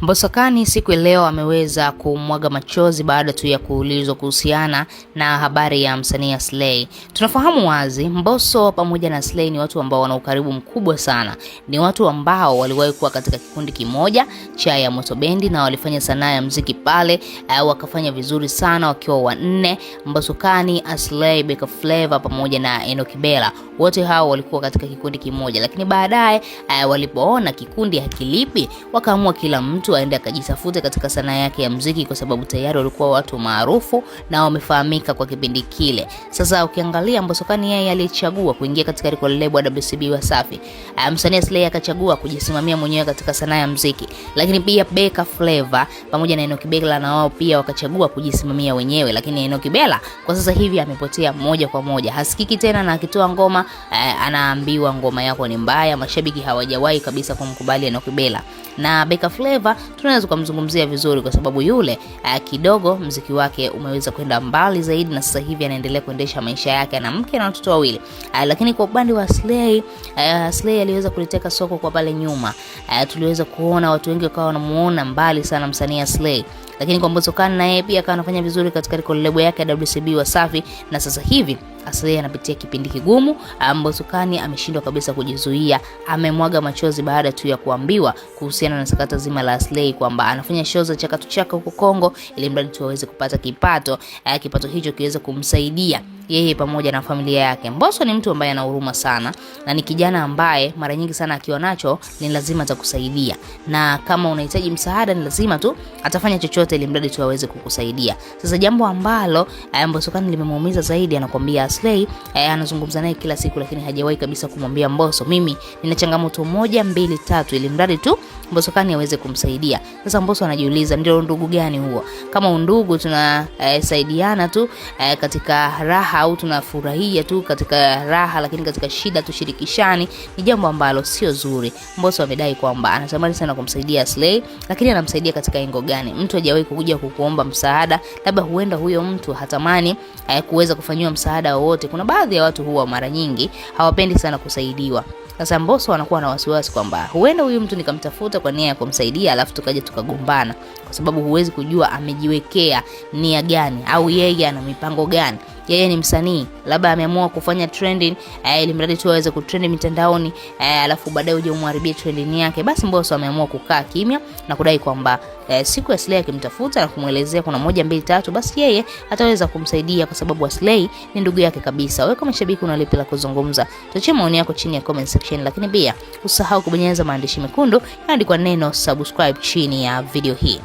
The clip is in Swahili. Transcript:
Mbosso siku leo ameweza kumwaga machozi baada tu ya kuulizwa kuhusiana na habari ya msanii Slay. Tunafahamu wazi Mbosso pamoja na Slay ni watu ambao wana ukaribu mkubwa sana. Ni watu ambao waliwahi kuwa katika kikundi kimoja cha ya Moto Bendi na walifanya sanaa ya muziki pale, wakafanya vizuri sana wakiwa wanne: Mbosso, Slay, Beka Flavor pamoja na Enoch Bella. Wote hao walikuwa katika kikundi kimoja, lakini baadaye walipoona kikundi hakilipi, wakaamua kila mtu aende akajitafute katika sanaa yake ya muziki, kwa sababu tayari walikuwa watu maarufu na wamefahamika kwa kipindi kile. Sasa ukiangalia Mbosso yeye alichagua kuingia katika record label WCB Wasafi. Msanii Slay akachagua kujisimamia mwenyewe katika sanaa ya muziki, lakini pia Beka Flavor pamoja na Enoch Bella na wao pia wakachagua kujisimamia wenyewe, lakini Enoch Bella kwa sasa hivi amepotea moja kwa moja, hasikiki tena, na akitoa ngoma anaambiwa ngoma yako ni mbaya. Mashabiki hawajawahi kabisa kumkubali Enoch Bella. Na Beka Flavor tunaweza kumzungumzia vizuri kwa sababu yule kidogo muziki wake umeweza kwenda mbali zaidi, na sasa hivi anaendelea kuendesha maisha yake na mke na watoto wawili. Lakini kwa upande wa Slay, Slay aliweza kuliteka soko kwa pale nyuma. Tuliweza kuona watu wengi wakawa wanamuona mbali sana msanii Slay, lakini kwa Mbosso na yeye pia akawa anafanya vizuri katika record label yake ya WCB Wasafi, na sasa hivi Slay anapitia kipindi kigumu. Mbosso ameshindwa kabisa kujizuia, amemwaga machozi baada tu ya kuambiwa kuhusiana na sakata zima la Slay kwamba anafanya show za chakatu chaka huko Kongo ili mradi tu aweze kupata kipato, kipato hicho kiweze kumsaidia yeye pamoja na familia yake. Mbosso ni mtu ambaye ana huruma sana na ni kijana ambaye mara nyingi sana akiwa nacho ni lazima atakusaidia, na kama unahitaji msaada ni lazima tu atafanya chochote ili mradi tu aweze kukusaidia. Sasa jambo ambalo Mbosso limemuumiza zaidi, anakuambia Slay anazungumza naye kila siku, lakini hajawahi kabisa kumwambia Mbosso, mimi nina changamoto 1 2 3, ili mradi tu Mbosso aweze kumsaidia. Sasa Mbosso anajiuliza, ndio ndugu gani huo? Kama undugu tunasaidiana tu katika raha, au tunafurahia tu katika raha, lakini katika shida tushirikishani, ni jambo ambalo sio zuri. Mbosso amedai kwamba anatamani sana kumsaidia Slay, lakini anamsaidia katika engo gani? Mtu hajawahi kuja kukuomba msaada, labda huenda huyo mtu hatamani kuweza kufanywa msaada wowote. Kuna baadhi ya watu huwa mara nyingi hawapendi sana kusaidiwa. Sasa Mbosso anakuwa na wasiwasi kwamba huenda huyu mtu nikamtafuta kwa nia ya kumsaidia alafu tukaje tukagombana, kwa sababu huwezi kujua amejiwekea nia gani au yeye ana mipango gani. Yeye ni msanii, labda ameamua kufanya trending ili mradi tu aweze kutrend mitandaoni, alafu baadaye uje umharibie trending yake. Basi Mbosso ameamua kukaa kimya na kudai kwamba siku ya Slay akimtafuta na kumuelezea kuna 1 2 3, basi yeye ataweza kumsaidia kwa sababu Slay ni ndugu yake kabisa. Wewe kama shabiki una lipi la kuzungumza? Tuachie maoni yako chini ya comment section, lakini pia usahau kubonyeza maandishi mekundu yanayoandikwa neno subscribe chini ya video hii.